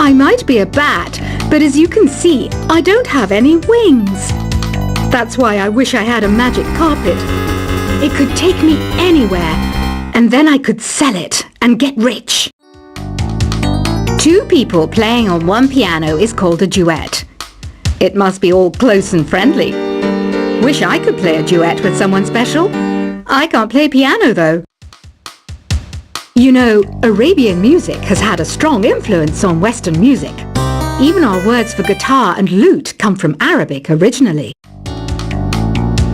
I might be a bat, but as you can see, I don't have any wings. That's why I wish I had a magic carpet. It could take me anywhere, and then I could sell it and get rich. Two people playing on one piano is called a duet. It must be all close and friendly. Wish I could play a duet with someone special. I can't play piano though. You know, Arabian music has had a strong influence on Western music. Even our words for guitar and lute come from Arabic originally.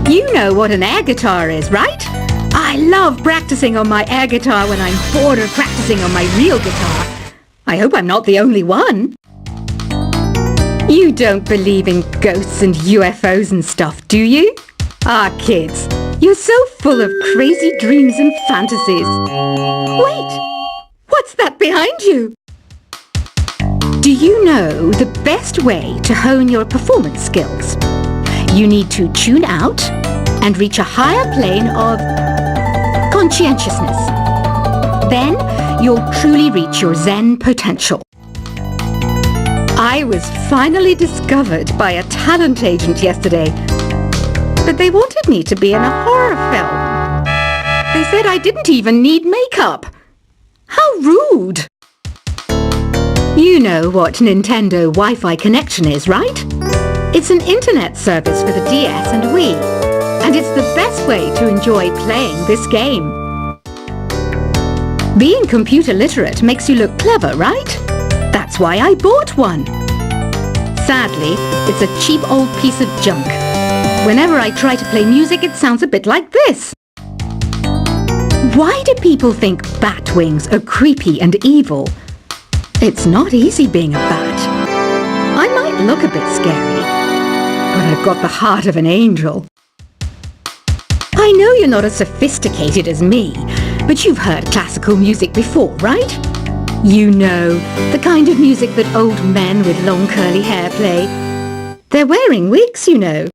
You know what an air guitar is, right? I love practicing on my air guitar when I'm bored of practicing on my real guitar. I hope I'm not the only one. You don't believe in ghosts and UFOs and stuff, do you? Ah, kids, you're so full of crazy dreams and fantasies. Wait, what's that behind you? Do you know the best way to hone your performance skills? You need to tune out and reach a higher plane of conscientiousness. Then you'll truly reach your Zen potential. I was finally discovered by a talent agent yesterday, but they wanted me to be in a horror film. They said I didn't even need makeup. How rude! You know what Nintendo Wi-Fi connection is, right? It's an internet service for the DS and Wii, and it's the best way to enjoy playing this game. Being computer literate makes you look clever, right? That's why I bought one. Sadly, it's a cheap old piece of junk. Whenever I try to play music, it sounds a bit like this. Why do people think bat wings are creepy and evil? It's not easy being a bat. I might look a bit scary, but I've got the heart of an angel. I know you're not as sophisticated as me, but you've heard classical music before, right? You know, the kind of music that old men with long curly hair play. They're wearing wigs, you know.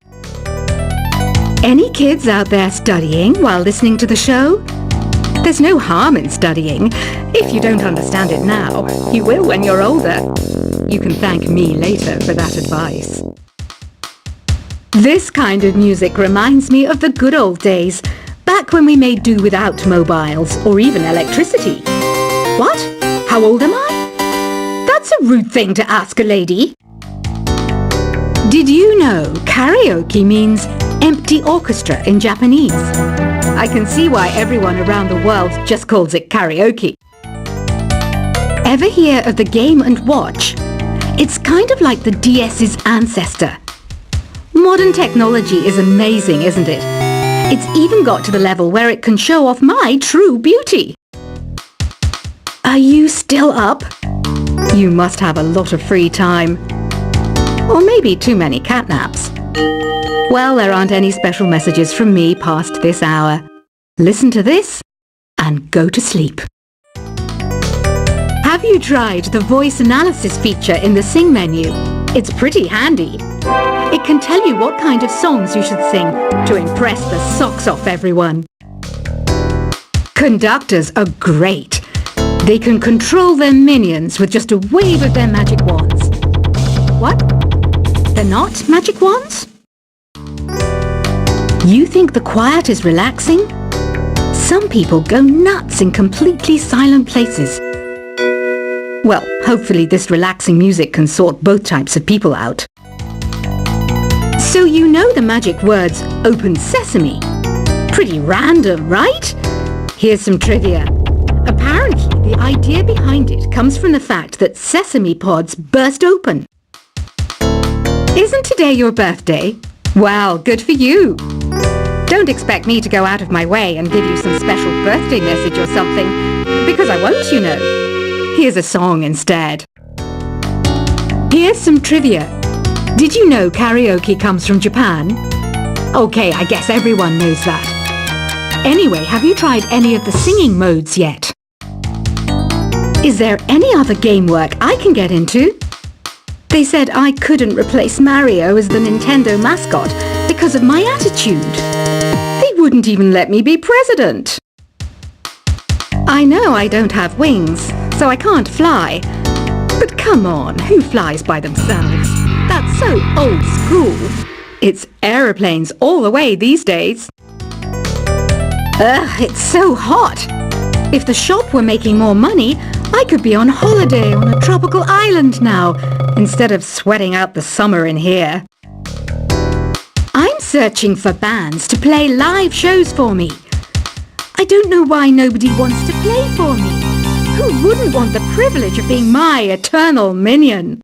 Any kids out there studying while listening to the show? There's no harm in studying. If you don't understand it now, you will when you're older. You can thank me later for that advice. This kind of music reminds me of the good old days, back when we made do without mobiles or even electricity. What? How old am I? That's a rude thing to ask a lady. Did you know karaoke means empty orchestra in Japanese? I can see why everyone around the world just calls it karaoke. Ever hear of the Game & Watch? It's kind of like the DS's ancestor. Modern technology is amazing, isn't it? It's even got to the level where it can show off my true beauty. Are you still up? You must have a lot of free time. Or maybe too many catnaps. Well, there aren't any special messages from me past this hour. Listen to this and go to sleep. Have you tried the voice analysis feature in the Sing menu? It's pretty handy. It can tell you what kind of songs you should sing to impress the socks off everyone. Conductors are great. They can control their minions with just a wave of their magic wands. What? They're not magic wands? You think the quiet is relaxing? Some people go nuts in completely silent places. Well, hopefully this relaxing music can sort both types of people out. So you know the magic words "Open Sesame"? Pretty random, right? Here's some trivia. Apparently, the idea behind it comes from the fact that sesame pods burst open. Isn't today your birthday? Well, good for you. Don't expect me to go out of my way and give you some special birthday message or something, because I won't, you know. Here's a song instead. Here's some trivia. Did you know karaoke comes from Japan? Okay, I guess everyone knows that. Anyway, have you tried any of the singing modes yet? Is there any other game work I can get into? They said I couldn't replace Mario as the Nintendo mascot because of my attitude. They wouldn't even let me be president. I know I don't have wings, so I can't fly. But come on, who flies by themselves? That's so old school. It's aeroplanes all the way these days. Ugh, it's so hot. If the shop were making more money, I could be on holiday on a tropical island now, instead of sweating out the summer in here. I'm searching for bands to play live shows for me. I don't know why nobody wants to play for me. Who wouldn't want the privilege of being my eternal minion?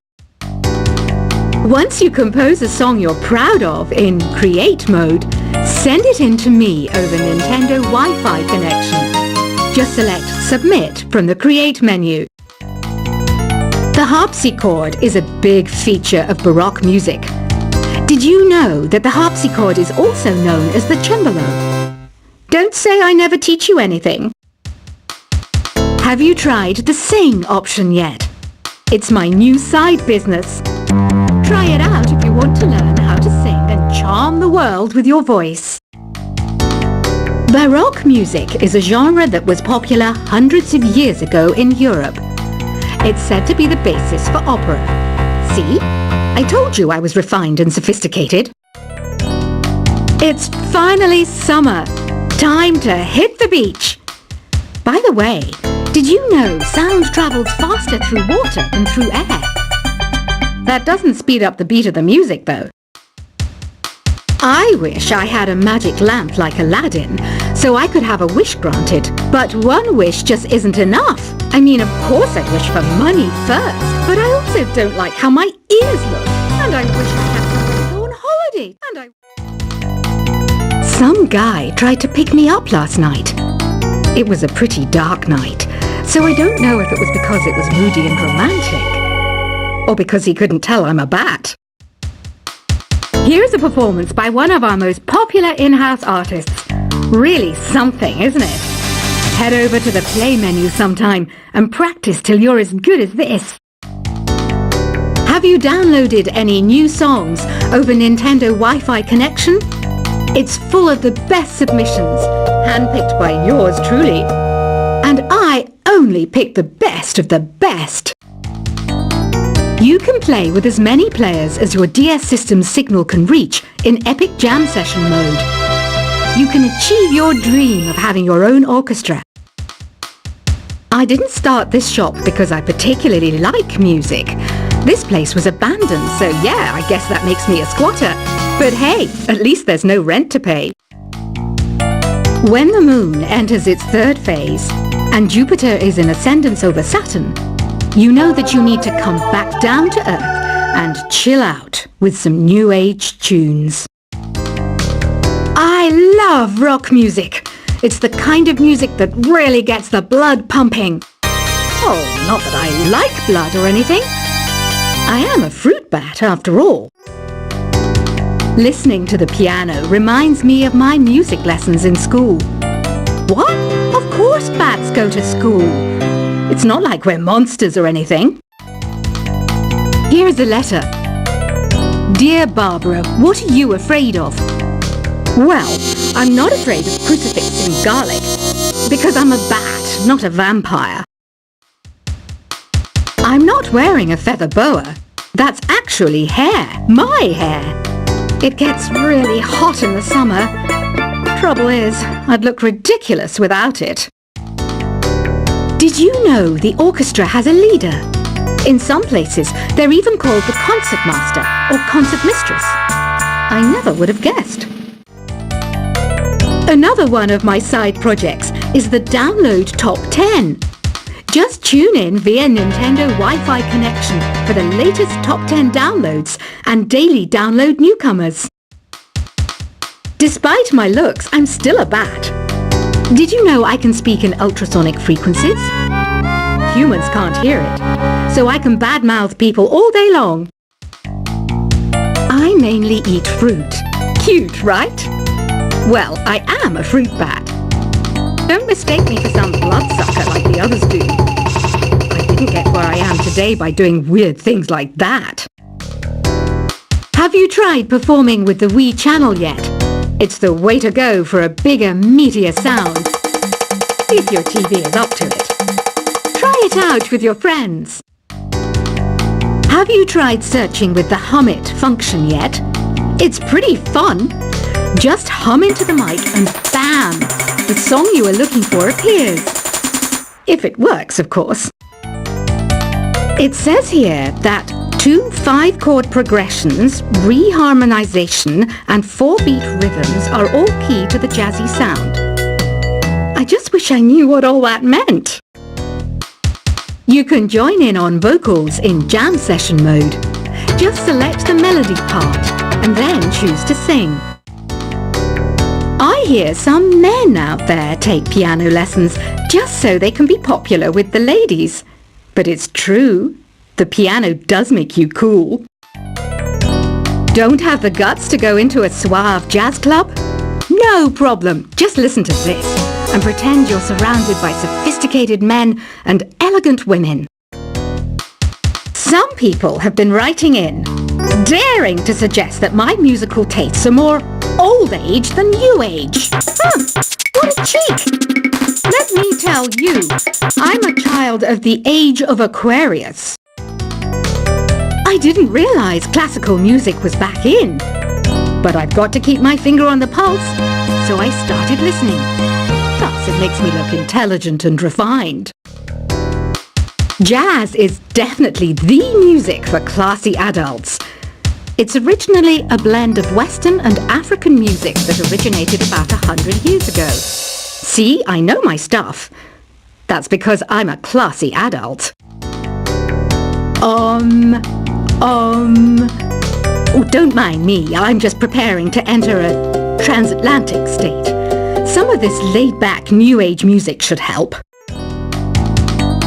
Once you compose a song you're proud of in Create mode, send it in to me over Nintendo Wi-Fi connection. Just select Submit from the Create menu. The harpsichord is a big feature of Baroque music. Did you know that the harpsichord is also known as the cembalo? Don't say I never teach you anything. Have you tried the Sing option yet? It's my new side business. Try it out if you want to learn how to sing and charm the world with your voice. Baroque music is a genre that was popular hundreds of years ago in Europe. It's said to be the basis for opera. See? I told you I was refined and sophisticated. It's finally summer. Time to hit the beach. By the way, did you know sound travels faster through water than through air? That doesn't speed up the beat of the music, though. I wish I had a magic lamp like Aladdin, so I could have a wish granted. But one wish just isn't enough. I mean, of course I'd wish for money first, but I also don't like how my ears look. And I wish I had somewhere to go on holiday. Some guy tried to pick me up last night. It was a pretty dark night, so I don't know if it was because it was moody and romantic, or because he couldn't tell I'm a bat. Here's a performance by one of our most popular in-house artists. Really something, isn't it? Head over to the play menu sometime and practice till you're as good as this. Have you downloaded any new songs over Nintendo Wi-Fi connection? It's full of the best submissions, handpicked by yours truly. And I only pick the best of the best. You can play with as many players as your DS system's signal can reach in Epic Jam Session mode. You can achieve your dream of having your own orchestra. I didn't start this shop because I particularly like music. This place was abandoned, so yeah, I guess that makes me a squatter. But hey, at least there's no rent to pay. When the moon enters its third phase and Jupiter is in ascendance over Saturn, you know that you need to come back down to Earth and chill out with some new age tunes. I love rock music. It's the kind of music that really gets the blood pumping. Oh, not that I like blood or anything. I am a fruit bat after all. Listening to the piano reminds me of my music lessons in school. What? Of course bats go to school. It's not like we're monsters or anything. Here's a letter. Dear Barbara, what are you afraid of? Well, I'm not afraid of crucifix and garlic, because I'm a bat, not a vampire. I'm not wearing a feather boa. That's actually hair, my hair. It gets really hot in the summer. Trouble is, I'd look ridiculous without it. Did you know the orchestra has a leader? In some places, they're even called the concert master or concert mistress. I never would have guessed. Another one of my side projects is the Download Top 10. Just tune in via Nintendo Wi-Fi connection for the latest Top 10 downloads and daily download newcomers. Despite my looks, I'm still a bat. Did you know I can speak in ultrasonic frequencies? Humans can't hear it, so I can badmouth people all day long. I mainly eat fruit. Cute, right? Well, I am a fruit bat. Don't mistake me for some bloodsucker like the others do. I didn't get where I am today by doing weird things like that. Have you tried performing with the Wii channel yet? It's the way to go for a bigger, meatier sound. If your TV is up to it. Try it out with your friends. Have you tried searching with the hum it function yet? It's pretty fun. Just hum into the mic and bam! The song you are looking for appears. If it works, of course. It says here that 2 5-chord progressions, reharmonization and 4-beat rhythms are all key to the jazzy sound. I just wish I knew what all that meant. You can join in on vocals in jam session mode. Just select the melody part and then choose to sing. I hear some men out there take piano lessons just so they can be popular with the ladies. But it's true, the piano does make you cool. Don't have the guts to go into a suave jazz club? No problem, just listen to this and pretend you're surrounded by sophisticated men and elegant women. Some people have been writing in, daring to suggest that my musical tastes are more old age than new age. What a cheek! Let me tell you, I'm a child of the age of Aquarius. I didn't realize classical music was back in, but I've got to keep my finger on the pulse, so I started listening. Thus, it makes me look intelligent and refined. Jazz is definitely the music for classy adults. It's originally a blend of Western and African music that originated about 100 years ago. See, I know my stuff. That's because I'm a classy adult. Oh, don't mind me. I'm just preparing to enter a transatlantic state. Some of this laid-back New Age music should help.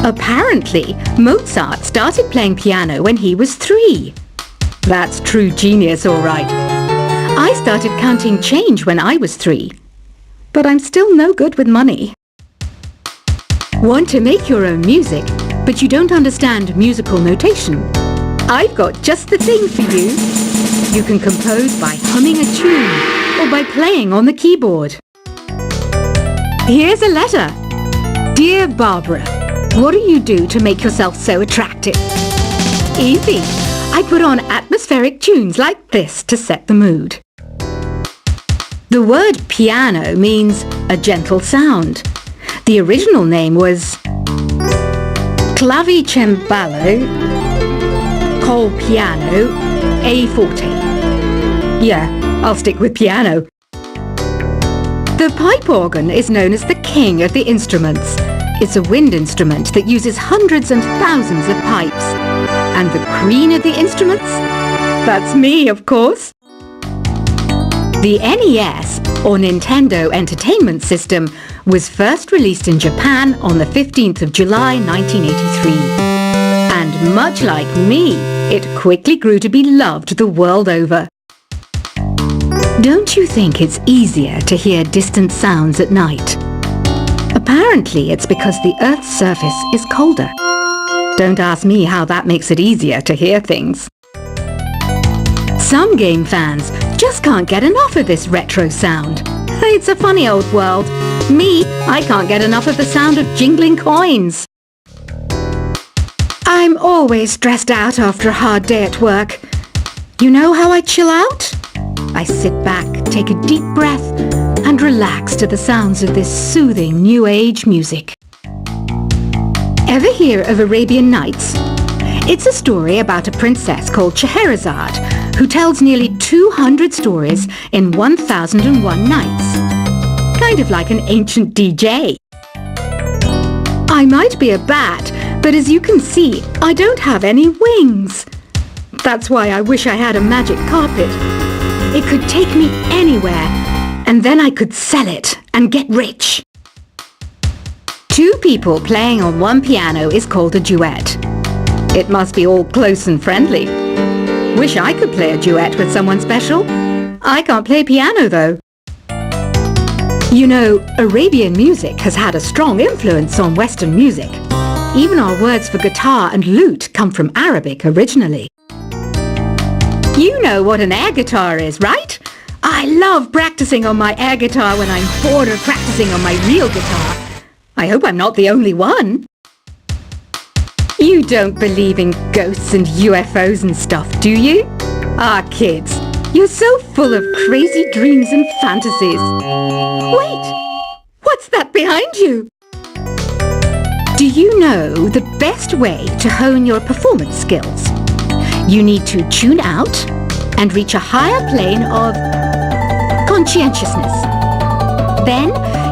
Apparently, Mozart started playing piano when he was 3. That's true genius, all right. I started counting change when I was 3. But I'm still no good with money. Want to make your own music, but you don't understand musical notation? I've got just the thing for you. You can compose by humming a tune or by playing on the keyboard. Here's a letter. Dear Barbara, what do you do to make yourself so attractive? Easy. I put on atmospheric tunes like this to set the mood. The word piano means a gentle sound. The original name was clavicembalo col piano a forte. Yeah, I'll stick with piano. The pipe organ is known as the king of the instruments. It's a wind instrument that uses hundreds and thousands of pipes. And the queen of the instruments? That's me, of course. The NES, or Nintendo Entertainment System, was first released in Japan on the 15th of July 1983. And much like me, it quickly grew to be loved the world over. Don't you think it's easier to hear distant sounds at night? Apparently it's because the Earth's surface is colder. Don't ask me how that makes it easier to hear things. Some game fans just can't get enough of this retro sound. It's a funny old world. Me, I can't get enough of the sound of jingling coins. I'm always stressed out after a hard day at work. You know how I chill out? I sit back, take a deep breath, and relax to the sounds of this soothing New Age music. Ever hear of Arabian Nights? It's a story about a princess called Scheherazade who tells nearly 200 stories in 1001 nights. Kind of like an ancient DJ. I might be a bat, but as you can see, I don't have any wings. That's why I wish I had a magic carpet. It could take me anywhere, and then I could sell it and get rich. 2 people playing on one piano is called a duet. It must be all close and friendly. Wish I could play a duet with someone special. I can't play piano though. You know, Arabian music has had a strong influence on Western music. Even our words for guitar and lute come from Arabic originally. You know what an air guitar is, right? I love practicing on my air guitar when I'm bored of practicing on my real guitar. I hope I'm not the only one. You don't believe in ghosts and UFOs and stuff, do you? Ah, kids, you're so full of crazy dreams and fantasies. Wait, what's that behind you? Do you know the best way to hone your performance skills? You need to tune out and reach a higher plane of conscientiousness. Then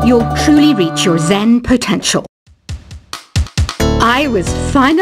you'll truly reach your Zen potential. I was finally